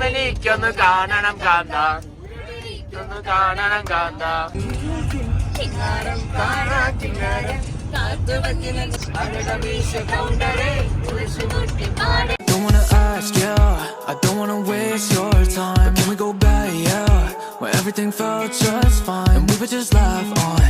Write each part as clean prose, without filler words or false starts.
എനിക്കൊന്ന് കാണണം കാന്ത, ഒന്ന് കാണണം കാന്ത. Don't wanna ask, yeah, I don't wanna waste your time, but can we go back, yeah, where everything felt just fine and we would just laugh on.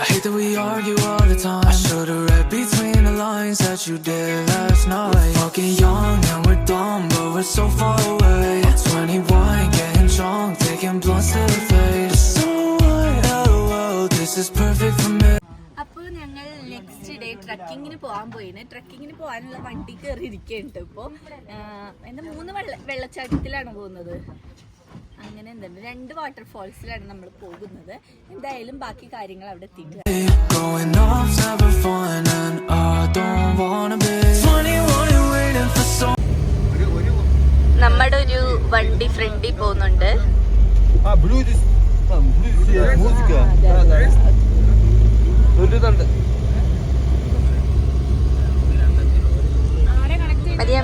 I hate that we argue all the time. I should've read between the lines that you did last night. We're fucking young and we're dumb, but we're so far away. I'm 21, getting drunk, taking blunts to the face. So what, LOL, this is perfect for me. അപ്പോൾ ഞങ്ങൾ next day ട്രക്കിങ്ങിന് പോകാൻ പോയിന്. ട്രക്കിങ്ങിന് പോകാനുള്ള വണ്ടി കയറി ഇരിക്കുന്നുണ്ട്. ഇപ്പോൾ എന്താ 3 വെള്ളച്ചാട്ടത്തിലാണ് പോകുന്നത്. അങ്ങനെ എന്തുണ്ട് 2 വാട്ടർഫാൾസിലാണ് നമ്മൾ പോകുന്നത്. എന്തായാലും ബാക്കി കാര്യങ്ങൾ അവിടെ എത്തിയിട്ട് നമ്മുടെ ഒരു വണ്ടി ഫ്രണ്ടിൽ പോകുന്നുണ്ട്. മതിയാ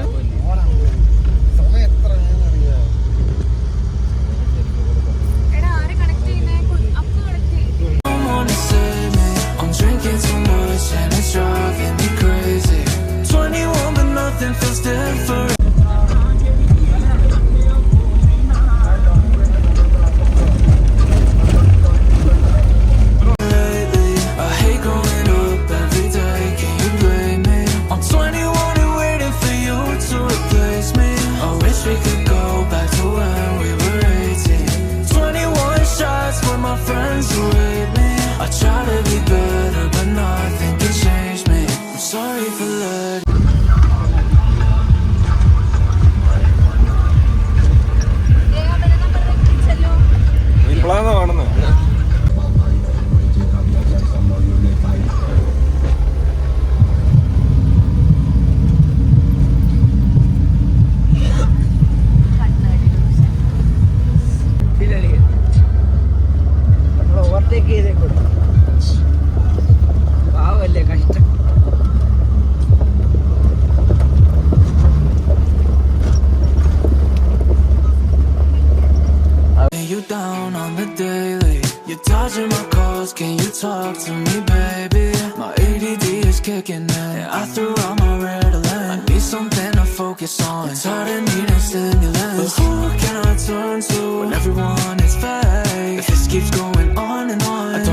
kicking in. I threw out my Ritalin. I need something to focus on. It's hard to need a stimulant. But who can I turn to when everyone is fake? If this keeps going on and on, I don't.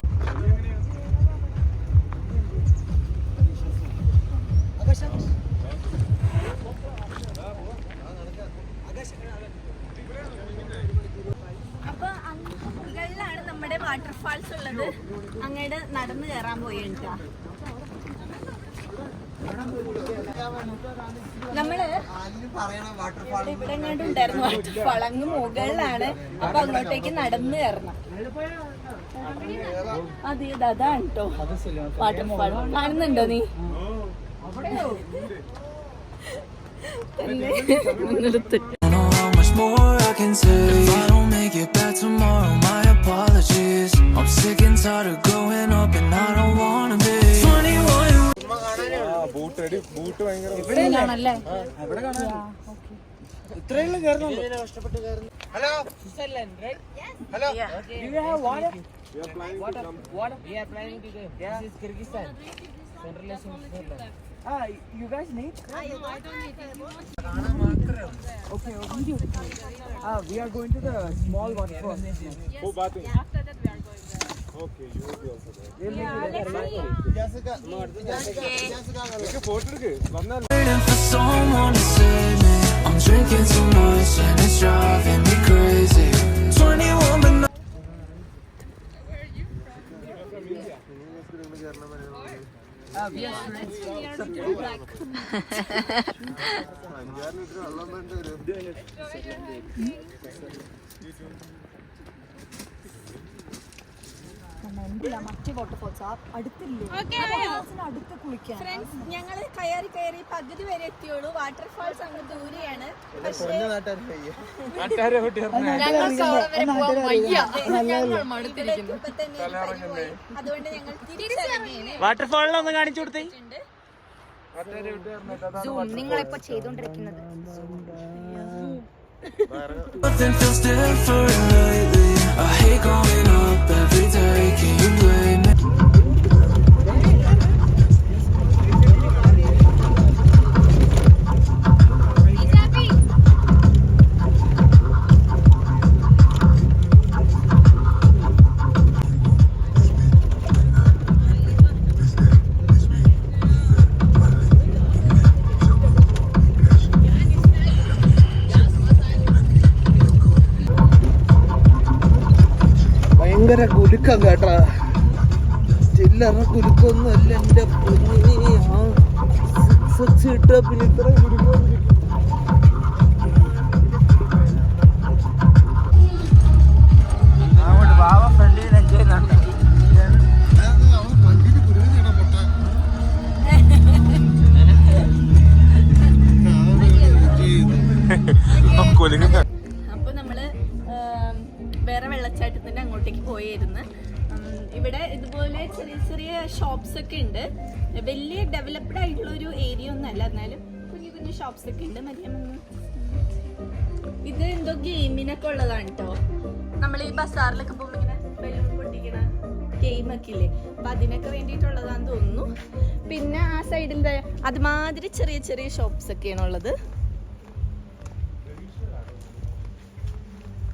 Waterfalls ഉള്ളത്. അങ്ങോട്ട് നടന്നു കയറാൻ പോയിട്ടാ നമ്മള്. ഇവിടെ എങ്ങോട്ട് ഉണ്ടായിരുന്നു waterfall, അങ്ങ് മുകളിലാണ്. അപ്പൊ അങ്ങോട്ടേക്ക് നടന്നു കയറണം. അതെ അതാണ് കേട്ടോ വാട്ടർഫാൾ. കാണുന്നുണ്ടോ നീ? More I can say. If I don't make it back tomorrow, my apologies. I'm sick and tired of growing up and I don't wanna be 21. Boot ready, boot ഭയങ്കര ഇവിടെയാണല്ലേ? ഇത്രയും കയറുന്നുണ്ടോ? കഷ്ടപ്പെട്ട് കയറുന്നു. Hello Switzerland, right? Hello, do you have water? We are planning to come. Water? We are planning to go. This is Kyrgyzstan. Central Asian Switzerland. You guys need? No, I don't need it. Okay, we are going to the small waterfall. Oh, bathing. After that we are going there. Okay, you will be also there. Jessica, okay, photo എടുക്ക്. വന്നാൽ waiting for someone to save me. I'm drinking too much and it's driving me crazy. 21 but not. Where are you from? India. Yeah, that's near to black. Friends, ഞങ്ങള് കയറി പകുതി വരെ എത്തിയുള്ളൂ. Waterfalls അങ്ങ് ദൂരെയാണ്. പക്ഷേ അതുകൊണ്ട് ഞങ്ങൾ തിരിച്ചിറങ്ങിയാണ്. വാട്ടർഫാളിലൊന്ന് കാണിച്ചു കൊടുത്തേ. നിങ്ങളിപ്പോ ചെയ്തോണ്ടിരിക്കുന്നത് Nothing feels different lately. I hate going up every day. Can you blame me? ഭയങ്കര കുലുക്കം കേട്ടാ, ചില്ലറ കുലുക്കൊന്നും അല്ല എൻ്റെ പൊന്നേ. ആ 6 ഇട്ടാ പിന്നെ ഇത്ര കുലുക്കം. അപ്പൊ നമ്മള് വേറെ വെള്ളച്ചാട്ടത്തിന്റെ അങ്ങോട്ടേക്ക് പോയിരുന്നു. ഇവിടെ ഇതുപോലെ ചെറിയ ചെറിയ ഷോപ്സ് ഒക്കെ ഉണ്ട്. വലിയ ഡെവലപ്ഡ് ആയിട്ടുള്ള ഒരു ഏരിയ ഒന്നല്ല, എന്നാലും കുഞ്ഞു കുഞ്ഞു ഷോപ്സ് ഒക്കെ ഉണ്ട്. ഇത് എന്തോ ഗെയിമിനൊക്കെ ഉള്ളതാണ് കേട്ടോ. നമ്മൾ ഈ ബസാറിലൊക്കെ പോകുമ്പോ ഇങ്ങനെ ബലൂൺ പൊട്ടിക്കണ ഗെയിമൊക്കെ ഇല്ലേ, അപ്പൊ അതിനൊക്കെ വേണ്ടിയിട്ടുള്ളതാന്ന് തോന്നുന്നു. പിന്നെ ആ സൈഡിൽ അതുമാതിരി ചെറിയ ചെറിയ ഷോപ്സ് ഒക്കെയാണ് ഉള്ളത്.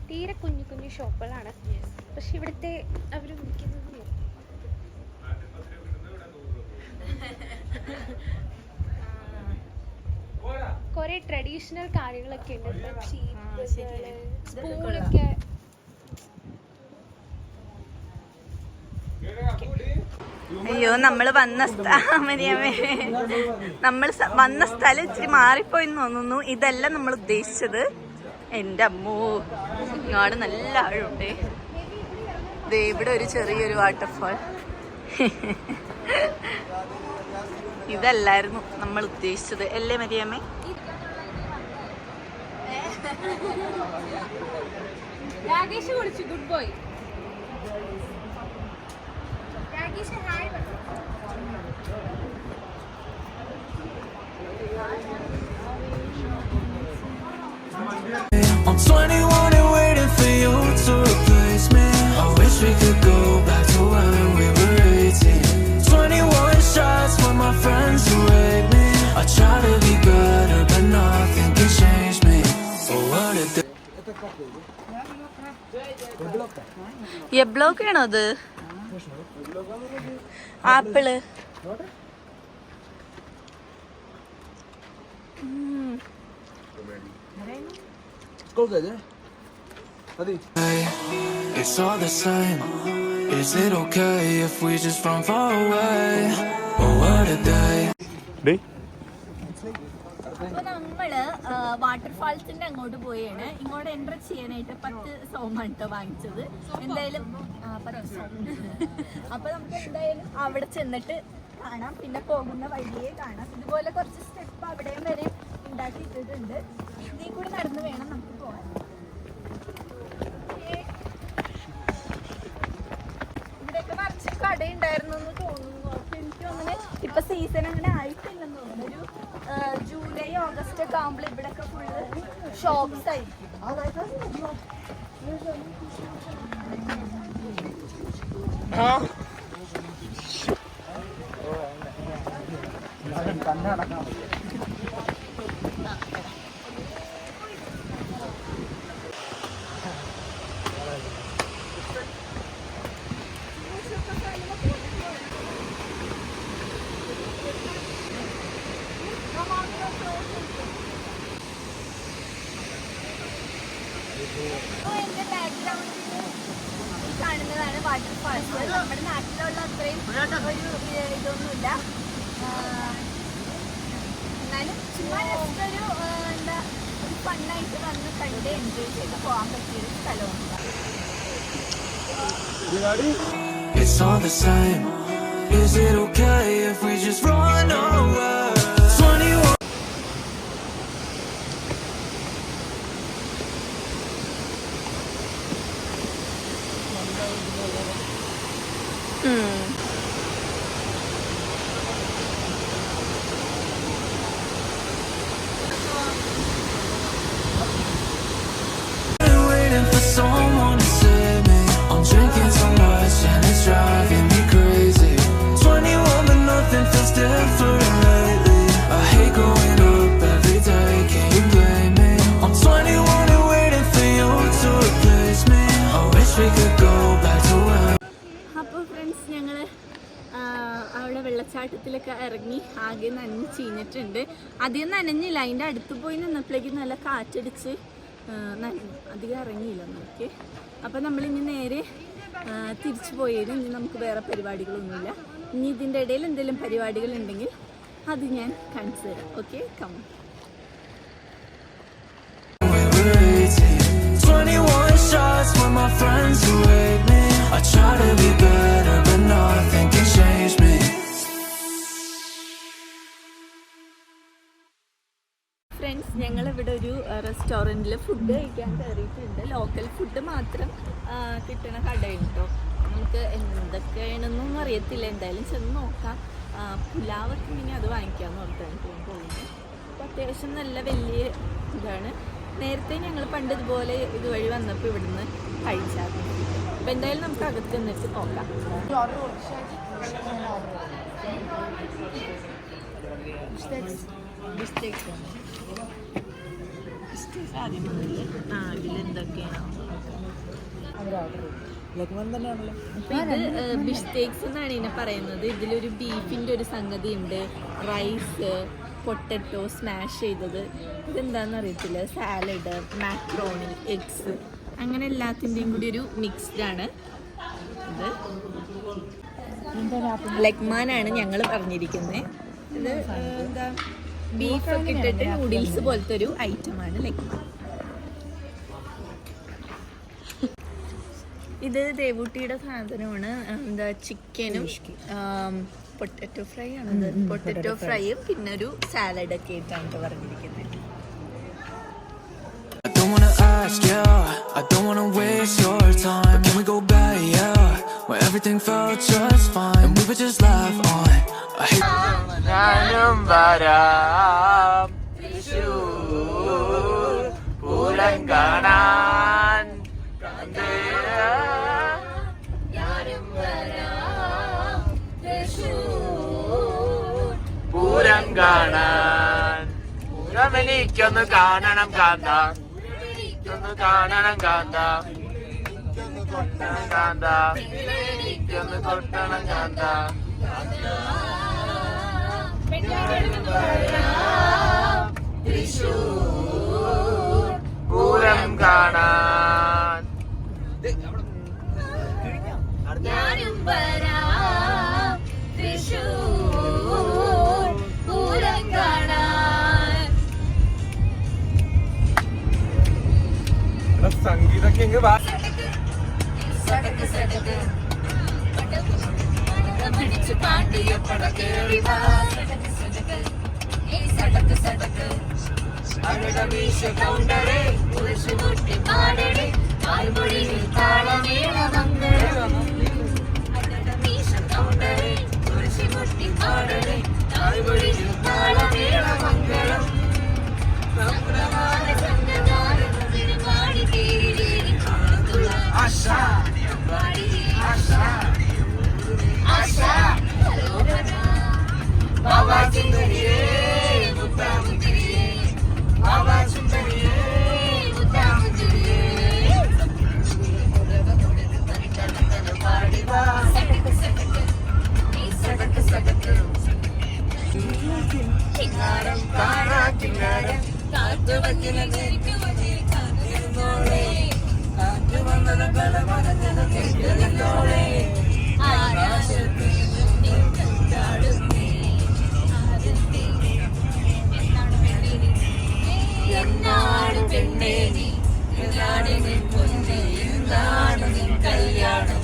തീരെ കുഞ്ഞു കുഞ്ഞു ഷോപ്പുകളാണ്, പക്ഷെ ഇവിടുത്തെ അവർ വിൽക്കുന്നത് കുറെ ട്രഡീഷണൽ കാര്യങ്ങളൊക്കെ ഉണ്ട്. സ്പൂണൊക്കെ അയ്യോ, നമ്മള് വന്ന നമ്മൾ വന്ന സ്ഥലം ഇച്ചിരി മാറിപ്പോയിന്ന് തോന്നുന്നു. ഇതല്ല നമ്മൾ ഉദ്ദേശിച്ചത്. എൻ്റെ അമ്മോ, ഇങ്ങോട്ട് നല്ല ആഴുണ്ടേ. ഇവിടെ ഒരു ചെറിയൊരു വാട്ടർഫാൾ. ഇതല്ലായിരുന്നു നമ്മൾ ഉദ്ദേശിച്ചത്, അല്ലേ മരിയമ്മേ? രാകേഷ് കുടിച്ചു, good boy. Rakesh hi. I'm 21 and waiting for you to replace me. I wish we could go back to when we were 18. 21 shots with my friends who hate me. I try to be better but nothing can change me. Oh, what a day. Block ആണോ അത്? Apple. It's all the same. Is it okay if we just run far away? Oh, what a day. അപ്പൊ നമ്മള് വാട്ടർഫാൾസിന്റെ അങ്ങോട്ട് പോയാണ്. ഇങ്ങോട്ട് enter ചെയ്യാനായിട്ട് 10 സോമാണ് കേട്ടോ വാങ്ങിച്ചത്. എന്തായാലും 10 സോം. അപ്പൊ നമുക്ക് എന്തായാലും അവിടെ ചെന്നിട്ട് കാണാം, പിന്നെ പോകുന്ന വഴിയെ കാണാം. ഇതുപോലെ കുറച്ച് സ്റ്റെപ്പ് അവിടെയും വരെ ഉണ്ടാക്കിയിട്ടുണ്ട്. ഇതിൽ കൂടെ നടന്ന് വേണം നമുക്ക് പോകാൻ. ഇവിടെയൊക്കെ നിറച്ച് കടയുണ്ടായിരുന്നു എന്ന് തോന്നുന്നു. അപ്പൊ എനിക്ക് തോന്നുന്നു ഇപ്പൊ സീസൺ അങ്ങനെ ആയിട്ടില്ലെന്ന് തോന്നുന്നു. ഒരു ജൂലൈ ഓഗസ്റ്റ് ഒക്കെ ആകുമ്പോൾ ഇവിടെയൊക്കെ ഫുള്ള് ഷോപ്സ് ആയിരിക്കും. എന്റെ ബാക്ക്ഗ്രൗണ്ടിൽ കാണുന്നതാണ് വാട്ടർഫാൾസ്. നമ്മുടെ നാട്ടിലുള്ള അത്രയും ഒരു ഇതൊന്നുമില്ല, എന്നാലും ചുമ്മാ ജസ്റ്റ് ഒരു എന്താ ഒരു ഫണ്ണായിട്ട് വന്ന് കണ്ട് എൻജോയ് ചെയ്ത് പോകാൻ പറ്റിയൊരു സ്ഥലമാണ്. It's all the same. Is it okay if we just run away? 21. അവിടെ വെള്ളച്ചാട്ടത്തിലൊക്കെ ഇറങ്ങി ആകെ നനഞ്ഞ് ചീഞ്ഞിട്ടുണ്ട്. അധികം നനഞ്ഞില്ല, അതിൻ്റെ അടുത്ത് പോയി നിന്നപ്പോഴേക്കും നല്ല കാറ്റടിച്ച് നനഞ്ഞു, അധികം ഇറങ്ങിയില്ല നമുക്ക്. അപ്പം നമ്മളിനി നേരെ തിരിച്ചു പോയതിന് ഇനി നമുക്ക് വേറെ പരിപാടികളൊന്നുമില്ല. ഇനി ഇതിൻ്റെ ഇടയിൽ എന്തെങ്കിലും പരിപാടികൾ ഉണ്ടെങ്കിൽ അത് ഞാൻ കാണിച്ചു തരാം. Okay, come. 21 shots with my friends who hate me. I try to be better, but nothing can change me. Friends, ഞങ്ങളിവിടെ ഒരു റെസ്റ്റോറൻറ്റിൽ ഫുഡ് കഴിക്കാൻ കയറിയിട്ടുണ്ട്. ലോക്കൽ ഫുഡ് മാത്രം കിട്ടണ കടയാണ് കേട്ടോ. നമുക്ക് എന്തൊക്കെയാണെന്നൊന്നും അറിയത്തില്ല, എന്തായാലും ചെന്ന് നോക്കാം. പുലാവൊക്കെ ഇങ്ങനെ അത് വാങ്ങിക്കാമെന്ന് ഓർത്താണ് പോകുന്നത്. അപ്പോൾ അത്യാവശ്യം നല്ല വലിയ ഇതാണ്. നേരത്തെ ഞങ്ങൾ പണ്ട് ഇതുപോലെ ഇതുവഴി വന്നപ്പോൾ ഇവിടുന്ന് കഴിച്ചായിരുന്നു. അപ്പോൾ എന്തായാലും നമുക്ക് അകത്ത് നിന്നിട്ട് നോക്കാം. ഇത് ബിസ്റ്റേക്സ് എന്നാണ് ഇതിനെ പറയുന്നത്. ഇതിലൊരു ബീഫിൻ്റെ ഒരു സംഗതി ഉണ്ട്, റൈസ്, പൊട്ടറ്റോ സ്മാഷ് ചെയ്തത്, ഇതെന്താണെന്ന് അറിയത്തില്ല, സാലഡ്, മാക്രോണി, എഗ്സ്, അങ്ങനെ എല്ലാത്തിൻ്റെയും കൂടി ഒരു മിക്സ്ഡാണ് ഇത്. ലെഗ്മാനാണ് ഞങ്ങൾ പറഞ്ഞിരിക്കുന്നത്. ഇത് എന്താ ബീഫൊക്കെ ഇട്ടിട്ട് നൂഡിൽസ് പോലത്തെ ഒരു ഐറ്റമാണ് ലെഗ്മാൻ. ഇത് ദേവൂട്ടിയുടെ സാധനമാണ്. എന്താ ചിക്കനും പൊട്ടറ്റോ ഫ്രൈ ആണത്, പൊട്ടറ്റോ ഫ്രൈയും പിന്നെ ഒരു സാലഡൊക്കെ ആയിട്ടാണ് പറഞ്ഞിരിക്കുന്നത്. I don't wanna ask, yeah, I don't wanna waste your time, but can we go back, yeah, where everything felt just fine, and we would just laugh on. I hate ഞാനും വരാം തൃശ്ശൂർ പൂരം കാണാൻ. പൂരം കാണാൻ, പൂരമെനിക്കൊന്ന് കാണണം കാന്ത, എനിക്കൊന്ന് കാണണം കാന്ത, എനിക്കൊന്ന് കൊട്ടണം കാന്ത, എനിക്കൊന്ന് കൊട്ടണം കാന്ത. തൃശ്ശൂർ പൂരം കാണാൻ. ഞാനും വരാം തൃശ്ശൂർ പൂരം കാണാൻ. സംഗീതമൊക്കെ എങ്ങ് വാ. സടക്ക് സടക്ക് മടിച്ചു പാണ്ടിയ പടക്കേറി വാ. സടക്ക് സടക്ക് സടക്ക് സടക്ക് അഴകവീശ കൗണ്ടറേ കുരിശു മുട്ടി പാടണേ തായ്മൊഴിയിൽ താളമേള മംഗളം. അഴകവീശ കൗണ്ടറേ കുരിശു മുട്ടി പാടണേ തായ്മൊഴിയിൽ താളമേള മംഗളം. സമ്പ്രദായ സംഗതാരം തിരുവാടി തീരിലേറി ആശാ ആശാ ആശാ ബാബാ സുന്ദരിയേ മുത്താമുന്തിരിയേ, ബാബാ സുന്ദരിയേ മുത്താമുന്തിരിയേ. പാടിവാ സടക്ക് സടക്ക് സടക്ക് സടക്ക് കിന്നാരം കാണാ കിന്നാരം കാറ്റുവച്ചിലെ കാത്തിരുന്നോളെ, കാറ്റു വന്നത് ബലമനഞ്ഞത് കേട്ടുനിന്നോളെ. ആകാശത്തിൽ എന്നാണ് പെണ്ണേ നീ, എന്നാണ് നിൻ പൊന്നേ, എന്നാണ് നിൻ കല്യാണം.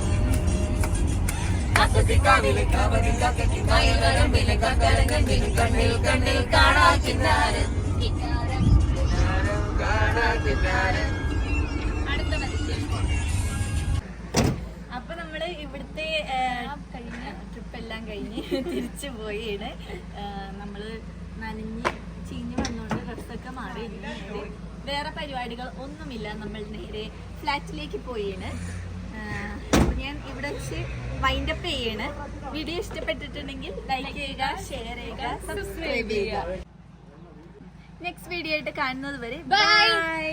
കാക്കത്തിക്കാവിലെ കാവലിൽ കാക്കത്തി മയിൽവരമ്പിലെ കക്കരങ്ങണ്ടിൽ കണ്ണിൽ കണ്ണിൽ കാണാ കിന്നാരം. അപ്പൊ നമ്മള് ഇവിടുത്തെ കഴിഞ്ഞ ട്രിപ്പെല്ലാം കഴിഞ്ഞ് തിരിച്ചു പോയാണ്. നമ്മള് നനഞ്ഞ് ചീഞ്ഞ് വന്നോണ്ട് ഡ്രസ്സൊക്കെ മാറി. വേറെ പരിപാടികൾ ഒന്നുമില്ല, നമ്മൾ നേരെ ഫ്ലാറ്റിലേക്ക് പോയാണ്. ഞാൻ ഇവിടെ വെച്ച് വൈൻഡപ്പ് ചെയ്യാണ്. വീഡിയോ ഇഷ്ടപ്പെട്ടിട്ടുണ്ടെങ്കിൽ ലൈക്ക് ചെയ്യുക, ഷെയർ ചെയ്യുക, സബ്സ്ക്രൈബ് ചെയ്യുക. നെക്സ്റ്റ് വീഡിയോ ആയിട്ട് കാണുന്നത് വരെ ബൈ.